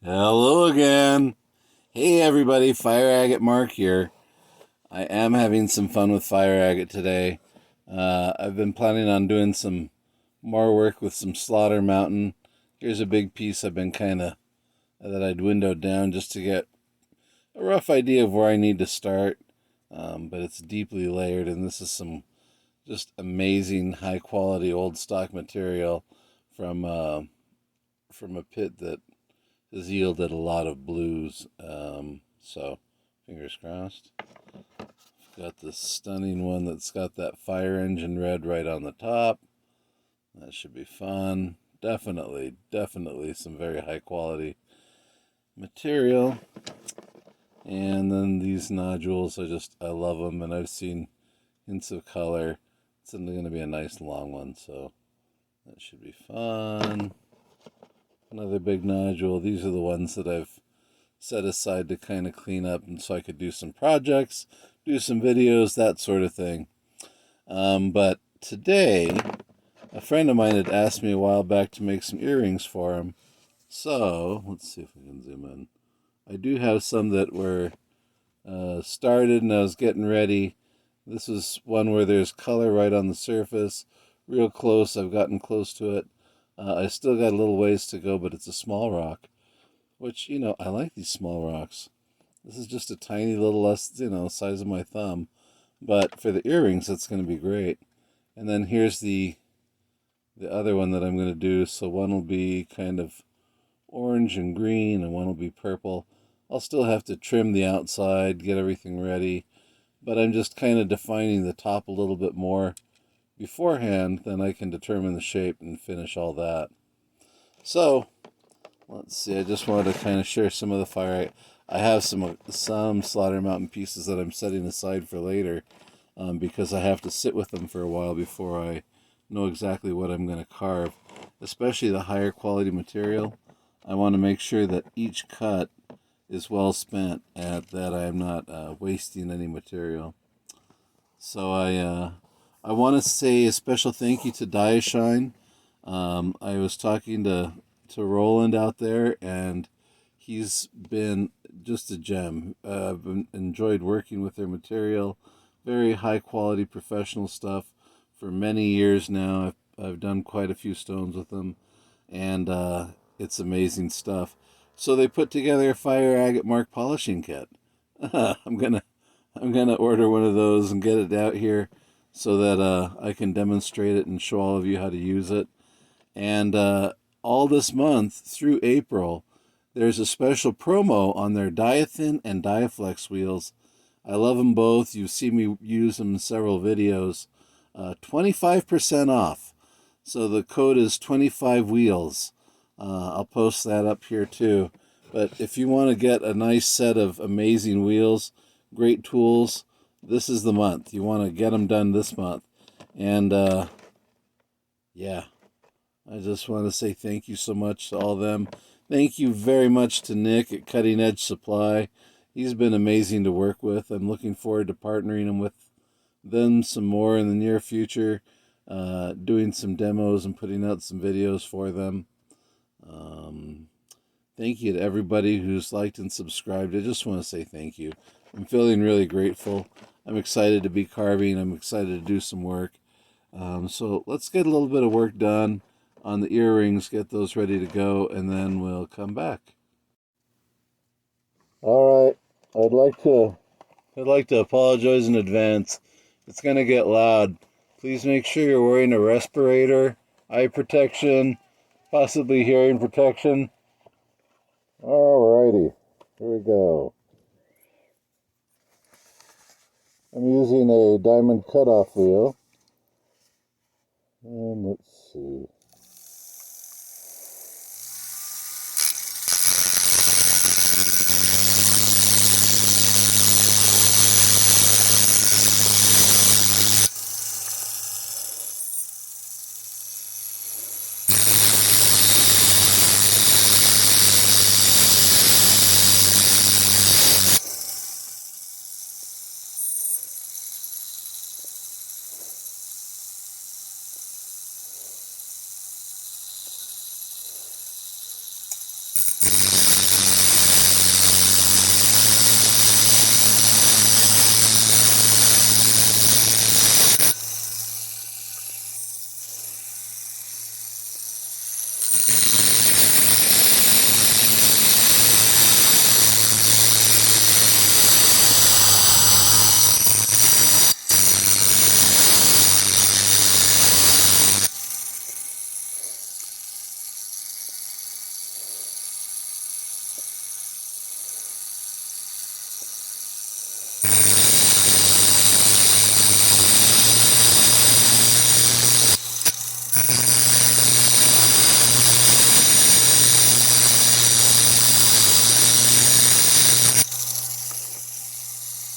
Hello again. Hey everybody, Fire Agate Mark here. I am having some fun with Fire Agate today. I've been planning on doing some more work with some Slaughter Mountain. Here's a big piece I've been that I'd windowed down just to get a rough idea of where I need to start. But it's deeply layered, and this is some just amazing high quality old stock material from a pit that has yielded a lot of blues. So fingers crossed. Got this stunning one that's got that fire engine red right on the top. That should be fun. Definitely some very high quality material. And then these nodules, I love them, and I've seen hints of color. It's going to be a nice long one, so that should be fun. Another big nodule. These are the ones that I've set aside to kind of clean up, and so I could do some projects, do some videos, that sort of thing. But today, a friend of mine had asked me a while back to make some earrings for him. So let's see if we can zoom in. I do have some that were started, and I was getting ready. This is one where there's color right on the surface, real close. I've gotten close to it. I still got a little ways to go, but it's a small rock, which, I like these small rocks. This is just a tiny little less, size of my thumb. But for the earrings, it's going to be great. And then here's the other one that I'm going to do. So one will be kind of orange and green, and one will be purple. I'll still have to trim the outside, get everything ready. But I'm just kind of defining the top a little bit more beforehand, then I can determine the shape and finish all that. So let's see, I just wanted to kind of share some of the fire. I have some Slaughter Mountain pieces that I'm setting aside for later, because I have to sit with them for a while before I know exactly what I'm going to carve. Especially the higher quality material, I want to make sure that each cut is well spent, and that I am not wasting any material. So I want to say a special thank you to Diathin. I was talking to Roland out there, and he's been just a gem. I've enjoyed working with their material. Very high quality professional stuff for many years now. I've done quite a few stones with them, and it's amazing stuff. So they put together a Fire Agate Mark polishing kit. I'm gonna order one of those and get it out here so that I can demonstrate it and show all of you how to use it. And all this month through April, there's a special promo on their Diathin and Diaflex wheels. I love them both. You've seen me use them in several videos. 25% off. So the code is 25 wheels. I'll post that up here too. But if you want to get a nice set of amazing wheels, great tools, this is the month. You want to get them done this month. And yeah, I just want to say thank you so much to all of them. Thank you very much to Nick at Cutting Edge Supply. He's been amazing to work with. I'm looking forward to partnering him with them some more in the near future, doing some demos and putting out some videos for them. Thank you to everybody who's liked and subscribed. I just want to say thank you. I'm feeling really grateful. I'm excited to be carving. I'm excited to do some work. So let's get a little bit of work done on the earrings, get those ready to go, and then we'll come back. All right. I'd like to apologize in advance. It's going to get loud. Please make sure you're wearing a respirator, eye protection, possibly hearing protection. Alrighty, here we go. I'm using a diamond cutoff wheel. And let's see.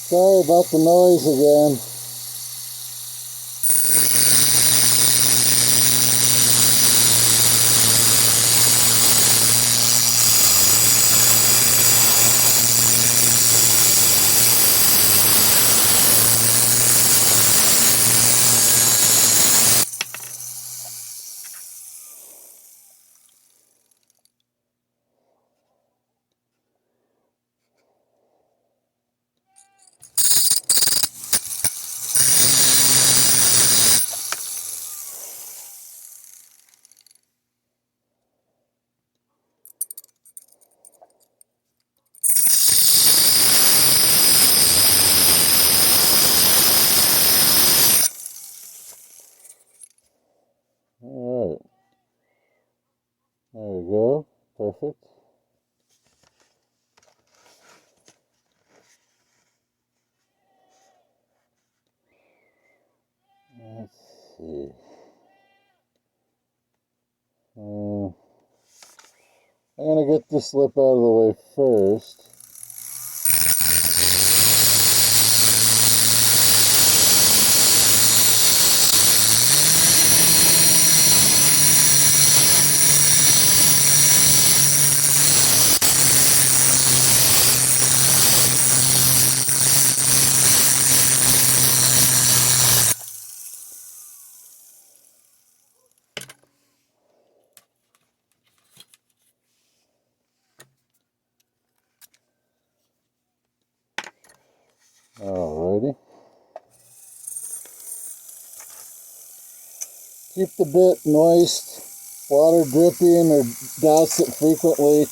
Sorry about the noise again. Alright, there we go, perfect. Let's see. I'm going to get this lip out of the way first. Alrighty. Keep the bit moist, water dripping, or douse it frequently.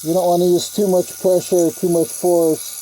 You don't want to use too much pressure or too much force.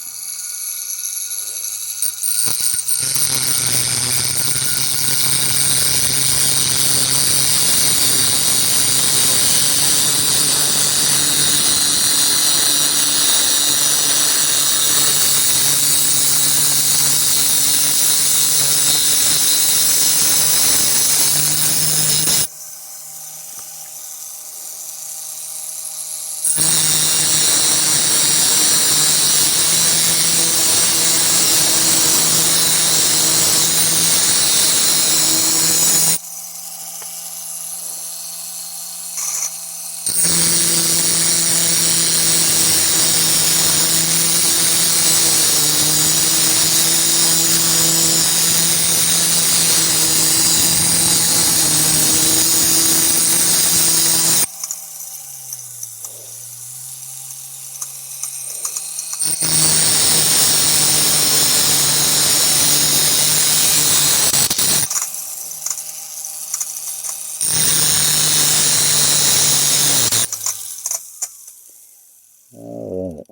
Alright.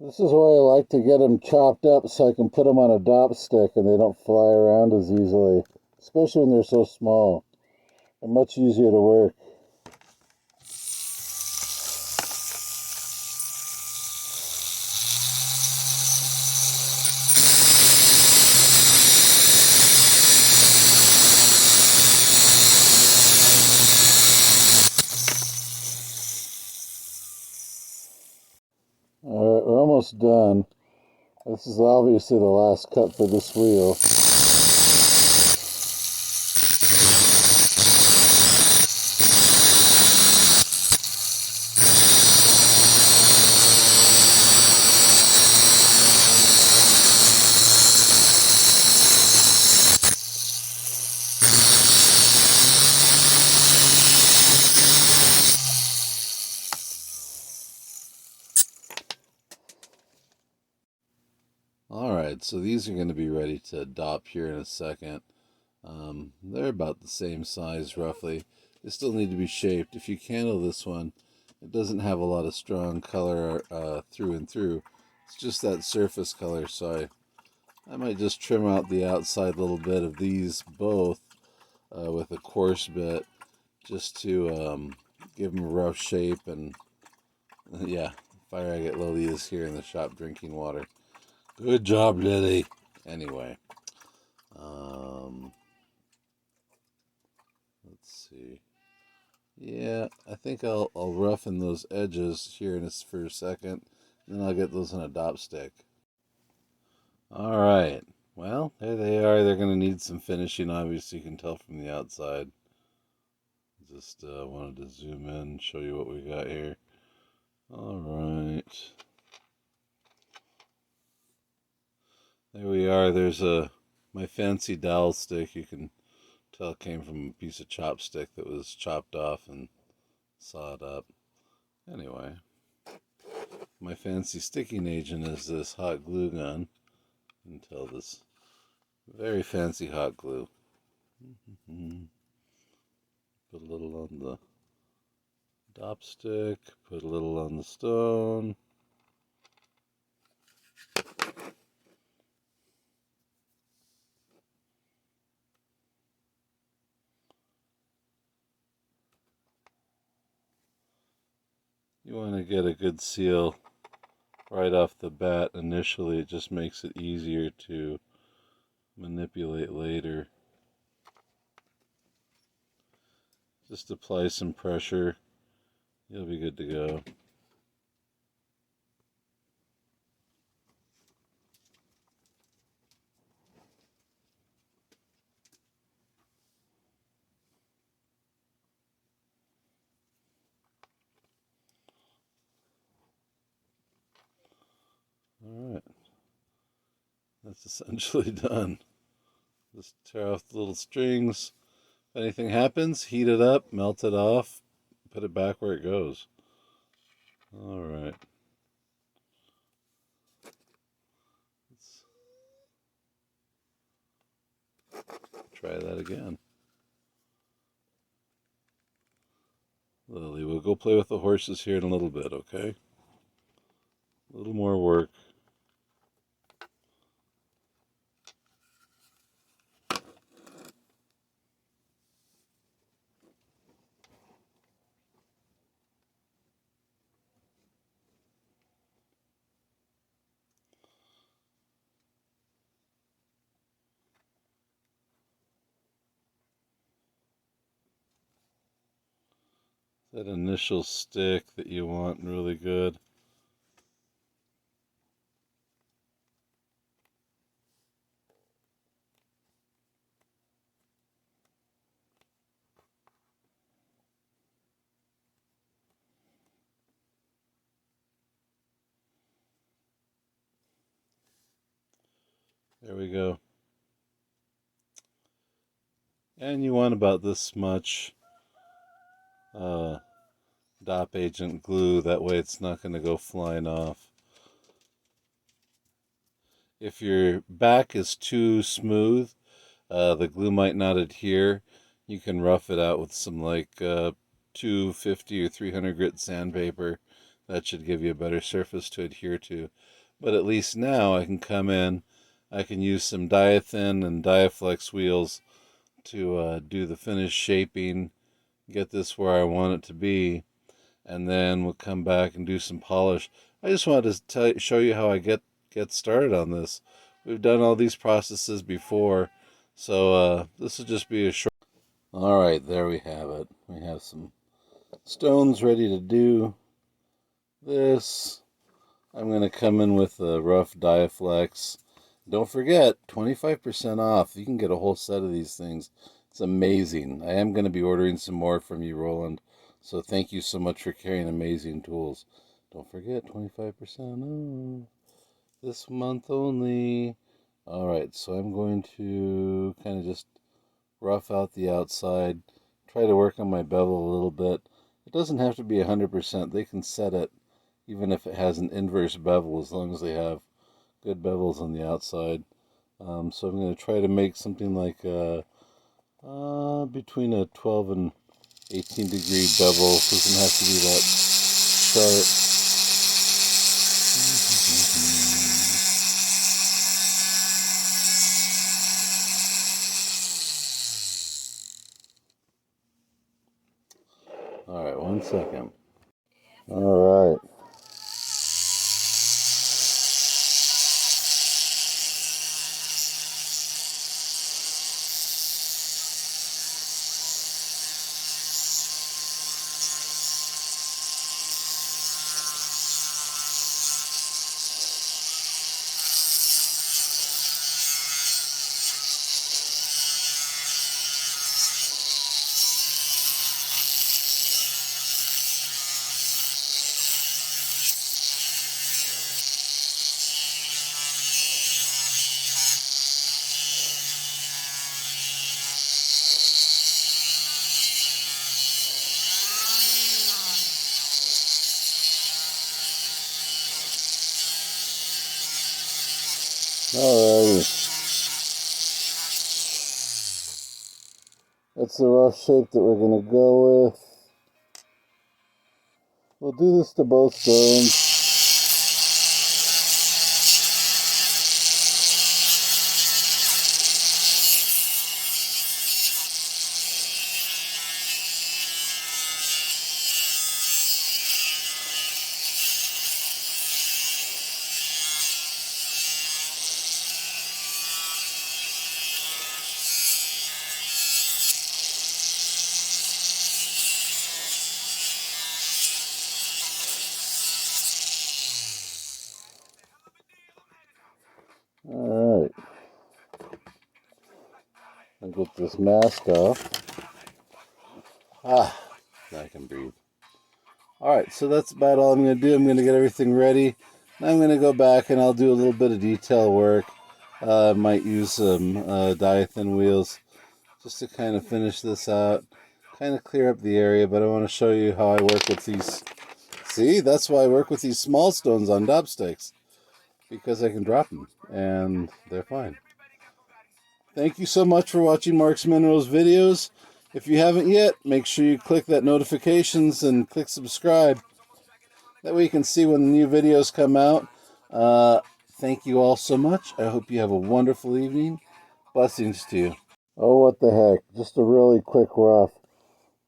This is why I like to get them chopped up so I can put them on a dop stick and they don't fly around as easily, especially when they're so small. They're much easier to work. Alright, we're almost done. This is obviously the last cut for this wheel. Alright, so these are going to be ready to dop here in a second. They're about the same size roughly. They still need to be shaped. If you candle this one, it doesn't have a lot of strong color through and through. It's just that surface color, so I might just trim out the outside little bit of these both with a coarse bit, just to give them a rough shape. And yeah, Fire Agate Lily is here in the shop drinking water. Good job, Lily. Anyway, let's see. Yeah, I think I'll roughen those edges here for a second, and then I'll get those on a dop stick. All right. Well, there they are. They're going to need some finishing, obviously. You can tell from the outside. Just wanted to zoom in and show you what we got here. All right. There we are. There's my fancy dowel stick. You can tell it came from a piece of chopstick that was chopped off and sawed up. Anyway, my fancy sticking agent is this hot glue gun. You can tell this very fancy hot glue. Put a little on the dop stick, put a little on the stone. You want to get a good seal right off the bat initially. It just makes it easier to manipulate later. Just apply some pressure. You'll be good to go. All right. That's essentially done. Just tear off the little strings. If anything happens, heat it up, melt it off, put it back where it goes. All right. Let's try that again. Lily, we'll go play with the horses here in a little bit, okay? A little more work. That initial stick that you want really good. There we go. And you want about this much dop agent glue, that way it's not going to go flying off. If your back is too smooth, the glue might not adhere. You can rough it out with some like 250 or 300 grit sandpaper. That should give you a better surface to adhere to. But at least now I can come in, I can use some Diathin and Diaflex Wheels to do the finished shaping, get this where I want it to be, and then we'll come back and do some polish. I just wanted to show you how I get started on this. We've done all these processes before, so this will just be a short. All right, there we have it. We have some stones ready to do this. I'm going to come in with a rough Diaflex. Don't forget, 25% off. You can get a whole set of these things. It's amazing. I am going to be ordering some more from you, Roland. So thank you so much for carrying amazing tools. Don't forget, 25% off. This month only. All right, so I'm going to kind of just rough out the outside. Try to work on my bevel a little bit. It doesn't have to be 100%. They can set it even if it has an inverse bevel, as long as they have good bevels on the outside. So I'm going to try to make something like between a 12 and 18 degree bevel. Doesn't have to be that start. All right, 1 second. All right. Alrighty. That's the rough shape that we're going to go with. We'll do this to both stones. Alright. I'll get this mask off. Now I can breathe. Alright, so that's about all I'm going to do. I'm going to get everything ready. Now I'm going to go back and I'll do a little bit of detail work. I might use some Diathin wheels just to kind of finish this out. Kind of clear up the area, but I want to show you how I work with these. See, that's why I work with these small stones on dop sticks. Because I can drop them, and they're fine. Thank you so much for watching Mark's Minerals videos. If you haven't yet, make sure you click that notifications and click subscribe. That way you can see when the new videos come out. Thank you all so much. I hope you have a wonderful evening. Blessings to you. Oh, what the heck. Just a really quick rough.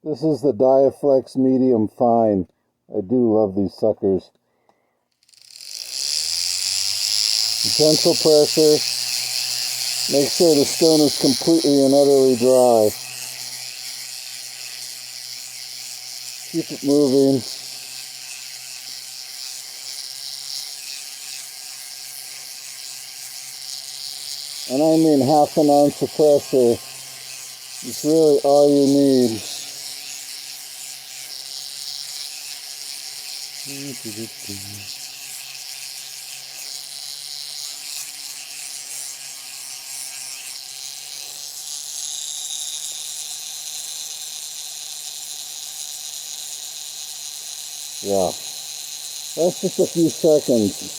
This is the Diaflex medium fine. I do love these suckers. Gentle pressure. Make sure the stone is completely and utterly dry. Keep it moving. And I mean half an ounce of pressure. It's really all you need. Yeah, that's just a few seconds.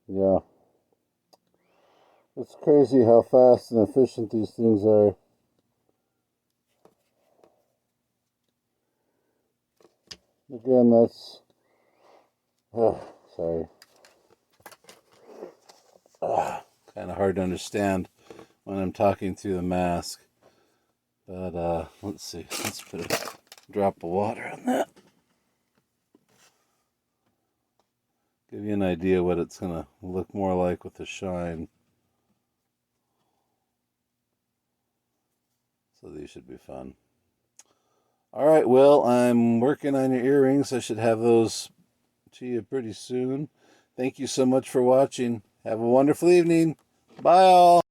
Yeah. It's crazy how fast and efficient these things are. Again, that's... sorry. Kind of hard to understand when I'm talking through the mask. But, let's see. Let's put a drop of water on that. Give you an idea what it's going to look more like with the shine. So these should be fun. All right, Will, I'm working on your earrings. I should have those to you pretty soon. Thank you so much for watching. Have a wonderful evening. Bye, all.